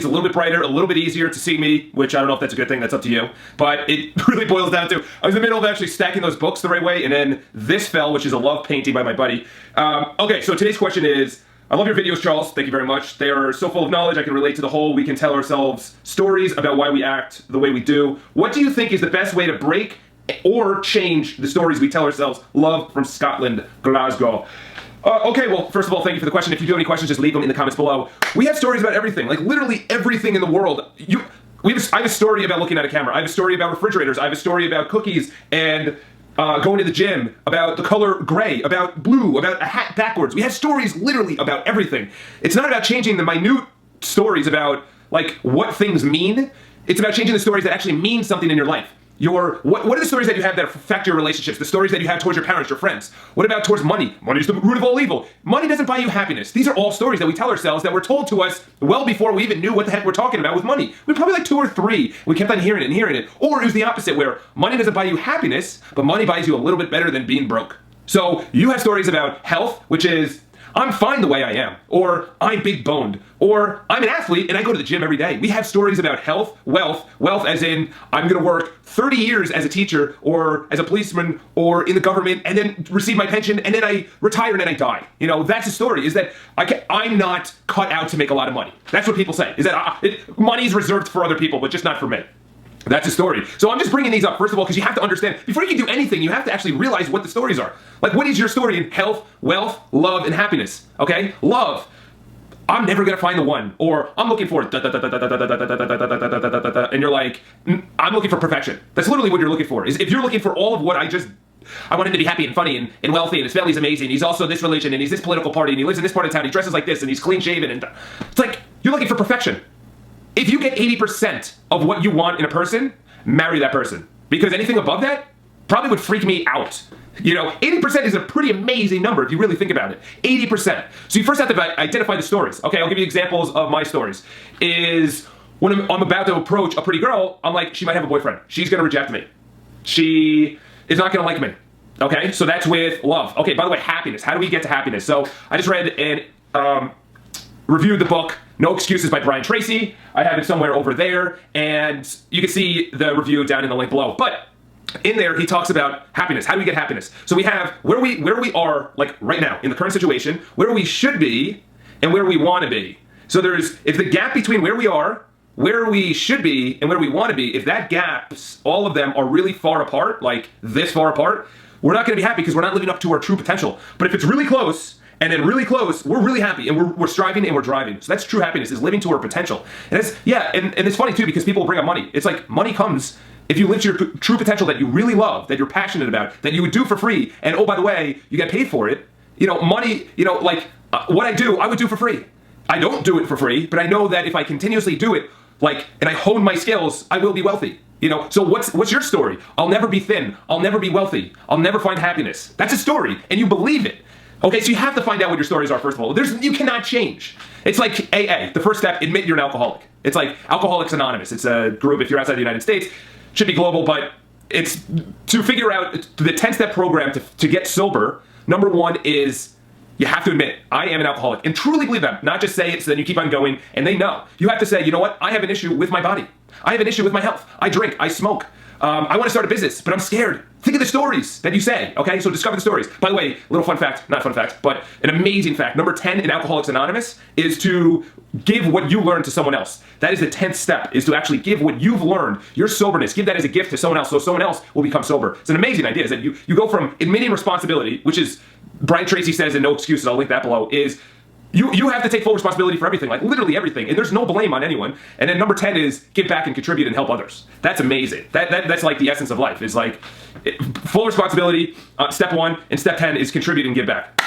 a little bit brighter, a little bit easier to see me, which I don't know if that's a good thing, that's up to you. But it really boils down to, I was in the middle of actually stacking those books the right way, and then this fell, which is a love painting by my buddy. Okay, so today's question is, I love your videos, Charles. Thank you very much. They are so full of knowledge. I can relate to the whole. We can tell ourselves stories about why we act the way we do. What do you think is the best way to break or change the stories we tell ourselves? Love from Scotland, Glasgow. Okay, well, first of all, thank you for the question. If you do have any questions, just leave them in the comments below. We have stories about everything, like literally everything in the world. I have a story about looking at a camera. I have a story about refrigerators. I have a story about cookies and going to the gym, about the color gray, about blue, about a hat backwards. We have stories literally about everything. It's not about changing the minute stories about like what things mean. It's about changing the stories that actually mean something in your life. What are the stories that you have that affect your relationships? The stories that you have towards your parents, your friends? What about towards money? Money is the root of all evil. Money doesn't buy you happiness. These are all stories that we tell ourselves that were told to us well before we even knew what the heck we're talking about with money. We were probably like 2 or 3. We kept on hearing it and hearing it. Or it was the opposite, where money doesn't buy you happiness, but money buys you a little bit better than being broke. So you have stories about health, which is, I'm fine the way I am, or I'm big boned, or I'm an athlete and I go to the gym every day. We have stories about health, wealth as in I'm gonna work 30 years as a teacher or as a policeman or in the government and then receive my pension and then I retire and then I die. You know, that's a story, is that I'm not cut out to make a lot of money. That's what people say, is that money's reserved for other people, but just not for me. That's a story. So I'm just bringing these up, first of all, because you have to understand, before you can do anything, you have to actually realize what the stories are. Like, what is your story in health, wealth, love, and happiness? Okay? Love. I'm never gonna find the one. Or, I'm looking for and you're like, I'm looking for perfection. That's literally what you're looking for. Is if you're looking for all of what I want him to be happy and funny and wealthy and his family's amazing, he's also this religion and he's this political party and he lives in this part of town, he dresses like this and he's clean shaven and it's like, you're looking for perfection. If you get 80% of what you want in a person, marry that person. Because anything above that probably would freak me out. You know, 80% is a pretty amazing number if you really think about it. 80%. So you first have to identify the stories. Okay, I'll give you examples of my stories. Is when I'm about to approach a pretty girl, I'm like, she might have a boyfriend. She's gonna reject me. She is not gonna like me. Okay, so that's with love. Okay, by the way, happiness. How do we get to happiness? So I just read and reviewed the book No Excuses by Brian Tracy. I have it somewhere over there, and you can see the review down in the link below. But in there, he talks about happiness. How do we get happiness? So we have where we are, like right now, in the current situation, where we should be, and where we want to be. So if the gap between where we are, where we should be, and where we want to be, if that gaps, all of them are really far apart, like this far apart, we're not going to be happy because we're not living up to our true potential. But if it's really close, and then really close, we're really happy, and we're striving and we're driving. So that's true happiness, is living to our potential. And it's, yeah, and it's funny too, because people bring up money. It's like, money comes if you live to your true potential that you really love, that you're passionate about, that you would do for free, and oh, by the way, you get paid for it. You know, money, you know, like, what I do, I would do for free. I don't do it for free, but I know that if I continuously do it, like, and I hone my skills, I will be wealthy. You know, so what's your story? I'll never be thin. I'll never be wealthy. I'll never find happiness. That's a story, and you believe it. Okay, so you have to find out what your stories are, first of all. You cannot change. It's like AA. The first step, admit you're an alcoholic. It's like Alcoholics Anonymous. It's a group, if you're outside the United States, should be global, but it's to figure out the 10-step program to get sober. Number 1 is you have to admit, I am an alcoholic, and truly believe that. Not just say it so then you keep on going, and they know. You have to say, you know what, I have an issue with my body. I have an issue with my health. I drink, I smoke. I want to start a business, but I'm scared. Think of the stories that you say, okay? So discover the stories. By the way, little fun fact, not fun fact, but an amazing fact. Number 10 in Alcoholics Anonymous is to give what you learned to someone else. That is the 10th step, is to actually give what you've learned, your soberness, give that as a gift to someone else so someone else will become sober. It's an amazing idea, is that you go from admitting responsibility, which is, Brian Tracy says in No Excuses, I'll link that below, is you have to take full responsibility for everything, like literally everything, and there's no blame on anyone. And then number 10 is give back and contribute and help others. That's amazing. That's like the essence of life, is like full responsibility, step 1, and step 10 is contribute and give back.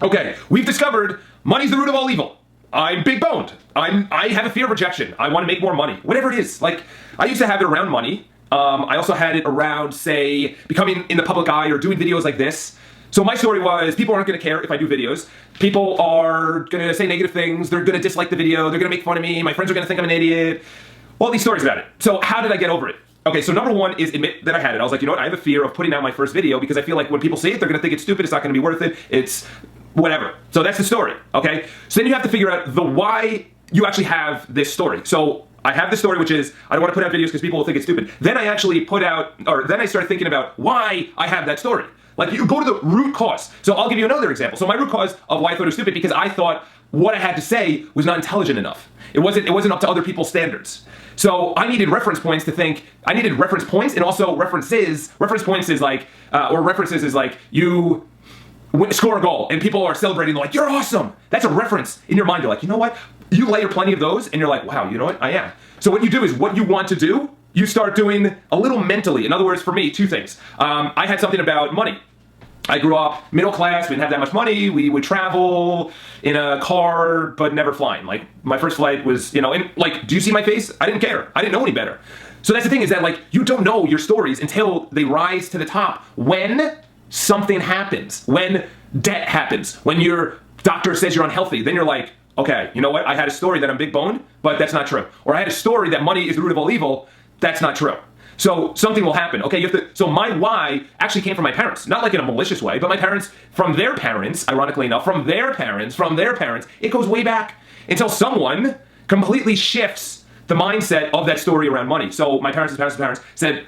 Okay, we've discovered money's the root of all evil. I'm big boned. I have a fear of rejection. I want to make more money. Whatever it is. Like, I used to have it around money. I also had it around, say, becoming in the public eye or doing videos like this. So my story was, people aren't going to care if I do videos. People are going to say negative things. They're going to dislike the video. They're going to make fun of me. My friends are going to think I'm an idiot. All these stories about it. So how did I get over it? Okay, so number 1 is admit that I had it. I was like, you know what? I have a fear of putting out my first video because I feel like when people see it, they're going to think it's stupid. It's not going to be worth it. It's whatever. So that's the story, okay? So then you have to figure out the why you actually have this story. So I have this story, which is, I don't want to put out videos because people will think it's stupid. Then I actually then I started thinking about why I have that story. Like, you go to the root cause. So I'll give you another example. So my root cause of why I thought it was stupid, because I thought what I had to say was not intelligent enough. It wasn't up to other people's standards. So I needed reference points to think. I needed reference points and also references. Reference points is like, or references is like, you score a goal and people are celebrating, they're like, you're awesome. That's a reference in your mind. You're like, you know what? You layer plenty of those and you're like, wow, you know what? I am. So what you do is, what you want to do, you start doing a little mentally. In other words, for me, two things. I had something about money. I grew up middle class, we didn't have that much money, we would travel in a car, but never flying. Like, my first flight was, and like, do you see my face? I didn't care. I didn't know any better. So that's the thing, is that like, you don't know your stories until they rise to the top. When something happens, when debt happens, when your doctor says you're unhealthy, then you're like, okay, you know what? I had a story that I'm big boned, but that's not true. Or I had a story that money is the root of all evil, that's not true. So something will happen. Okay, so my why actually came from my parents. Not like in a malicious way, but my parents, from their parents, ironically enough, from their parents, it goes way back until someone completely shifts the mindset of that story around money. So my parents' said,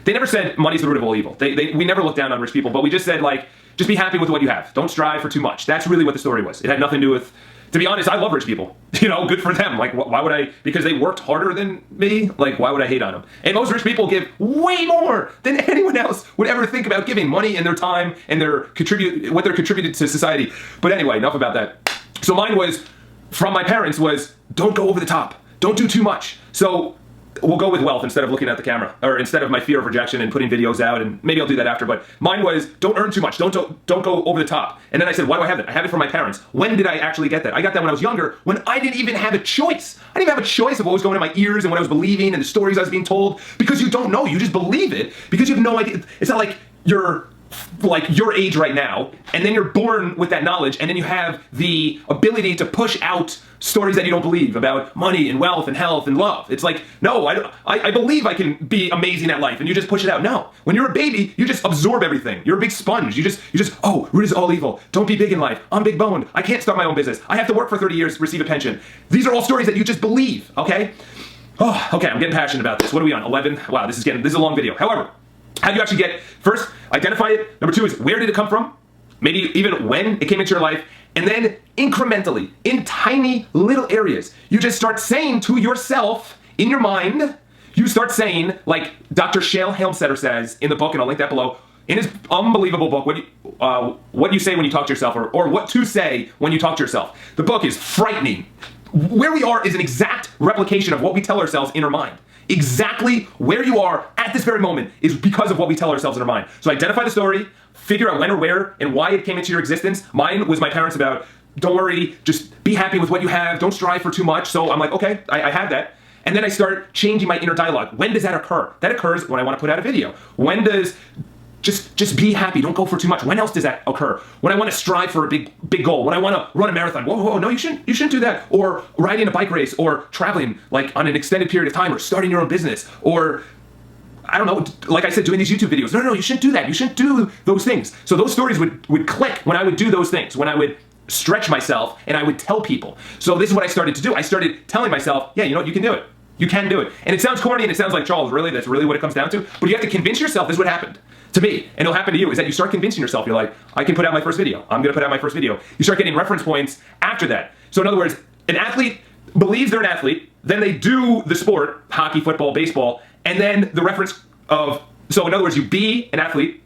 they never said money's the root of all evil. We never looked down on rich people, but we just said, like, just be happy with what you have. Don't strive for too much. That's really what the story was. It had nothing to do with, to be honest, I love rich people. Good for them. Like, why would I? Because they worked harder than me. Like, why would I hate on them? And most rich people give way more than anyone else would ever think about giving, money and their time and what they're contributed to society. But anyway, enough about that. So mine was, from my parents, was, don't go over the top. Don't do too much. So we'll go with wealth instead of looking at the camera, or instead of my fear of rejection and putting videos out, and maybe I'll do that after, but mine was, don't earn too much, don't go over the top. And then I said, why do I have that? I have it from my parents. When did I actually get that? I got that when I was younger, when I didn't even have a choice. I didn't even have a choice of what was going in my ears and what I was believing and the stories I was being told, because you don't know, you just believe it, because you have no idea. It's not like you're like your age right now, and then you're born with that knowledge, and then you have the ability to push out stories that you don't believe about money and wealth and health and love. It's like, no, I believe I can be amazing at life, and you just push it out. No, when you're a baby, you just absorb everything. You're a big sponge. You just, oh, root is all evil. Don't be big in life. I'm big boned. I can't start my own business. I have to work for 30 years, receive a pension. These are all stories that you just believe, okay? Oh, okay, I'm getting passionate about this. What are we on, 11? Wow, this is a long video. However, how do you actually get, first, identify it. Number two is, where did it come from? Maybe even when it came into your life. And then incrementally, in tiny little areas, you just start saying to yourself, in your mind, you start saying, like Dr. Shale Helmstetter says in the book, and I'll link that below, in his unbelievable book, what you say when you talk to yourself, or what to say when you talk to yourself. The book is frightening. Where we are is an exact replication of what we tell ourselves in our mind. Exactly where you are at this very moment is because of what we tell ourselves in our mind. So identify the story, figure out when or where and why it came into your existence. Mine was my parents about, don't worry, just be happy with what you have, don't strive for too much. So I'm like, okay, I have that. And then I start changing my inner dialogue. When does that occur? That occurs when I want to put out a video. When does just be happy, don't go for too much? When else does that occur? When I want to strive for a big goal, when I want to run a marathon, whoa, no, you shouldn't do that. Or riding a bike race, or traveling like on an extended period of time, or starting your own business, or I don't know, like I said, doing these YouTube videos. No, you shouldn't do that. You shouldn't do those things. So those stories would click when I would do those things, when I would stretch myself and I would tell people. So this is what I started to do. I started telling myself, yeah, you know what, you can do it. You can do it. And it sounds corny and it sounds like, Charles, really? That's really what it comes down to? But you have to convince yourself this is what happened to me, and it'll happen to you, is that you start convincing yourself. You're like, I can put out my first video. I'm going to put out my first video. You start getting reference points after that. So in other words, an athlete believes they're an athlete, then they do the sport, hockey, football, baseball, and then the reference of, so in other words, you be an athlete,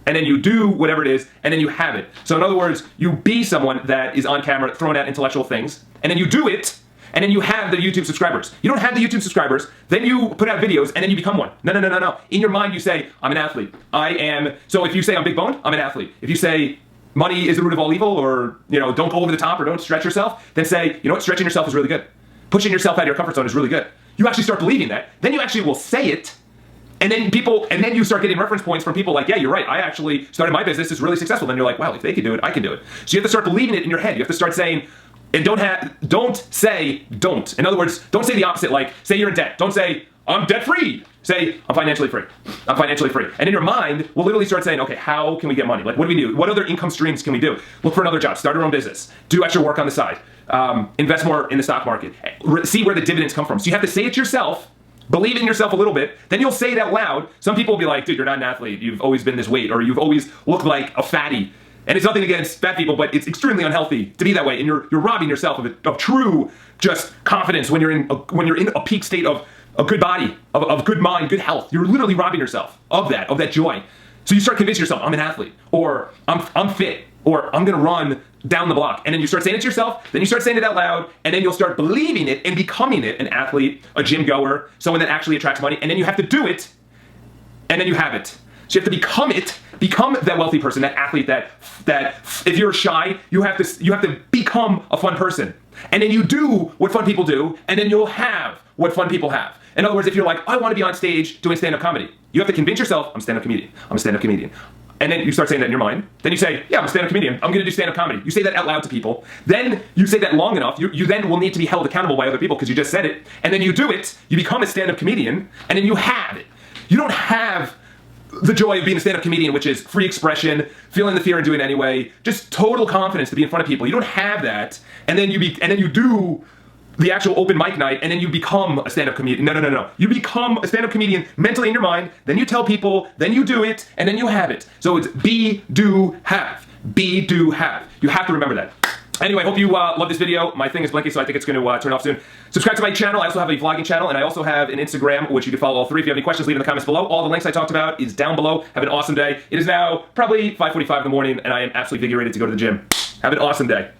and then you do whatever it is, and then you have it. So in other words, you be someone that is on camera throwing out intellectual things, and then you do it, and then you have the YouTube subscribers. You don't have the YouTube subscribers, then you put out videos, and then you become one. No. In your mind, you say, I'm an athlete. I am, so if you say I'm big boned, I'm an athlete. If you say money is the root of all evil, or don't go over the top, or don't stretch yourself, then say, you know what, stretching yourself is really good. Pushing yourself out of your comfort zone is really good. You actually start believing that. Then you actually will say it, and then you start getting reference points from people like, yeah, you're right, I actually started my business, it's really successful. Then you're like, wow, if they can do it, I can do it. So you have to start believing it in your head. You have to start saying, and don't say don't. In other words, don't say the opposite, like, say you're in debt. Don't say, I'm debt-free. Say, I'm financially free. I'm financially free. And in your mind, we'll literally start saying, okay, how can we get money? Like, what do we do? What other income streams can we do? Look for another job, start your own business, do extra work on the side, invest more in the stock market, see where the dividends come from. So you have to say it to yourself, believe in yourself a little bit, then you'll say it out loud. Some people will be like, dude, you're not an athlete. You've always been this weight, or you've always looked like a fatty. And it's nothing against fat people, but it's extremely unhealthy to be that way. And you're robbing yourself of true just confidence when you're in a peak state of a good body, of good mind, good health. You're literally robbing yourself of that joy. So you start convincing yourself, I'm an athlete, or I'm fit, or I'm gonna run down the block. And then you start saying it to yourself, then you start saying it out loud, and then you'll start believing it and becoming it, an athlete, a gym goer, someone that actually attracts money. And then you have to do it, and then you have it. So you have to become it, become that wealthy person, that athlete, that if you're shy, you have to become a fun person. And then you do what fun people do, and then you'll have what fun people have. In other words, if you're like, I want to be on stage doing stand-up comedy, you have to convince yourself, I'm a stand-up comedian. I'm a stand-up comedian. And then you start saying that in your mind. Then you say, yeah, I'm a stand-up comedian. I'm going to do stand-up comedy. You say that out loud to people. Then you say that long enough. You then will need to be held accountable by other people because you just said it. And then you do it. You become a stand-up comedian. And then you have it. You don't have the joy of being a stand-up comedian, which is free expression, feeling the fear and doing it anyway, just total confidence to be in front of people. You don't have that. And then you do the actual open mic night, and then you become a stand-up comedian. No. You become a stand-up comedian mentally in your mind, then you tell people, then you do it, and then you have it. So it's be, do, have. Be, do, have. You have to remember that. Anyway, hope you love this video. My thing is blinking, so I think it's going to turn off soon. Subscribe to my channel. I also have a vlogging channel, and I also have an Instagram, which you can follow all three. If you have any questions, leave in the comments below. All the links I talked about is down below. Have an awesome day. It is now probably 5:45 in the morning, and I am absolutely invigorated to go to the gym. Have an awesome day.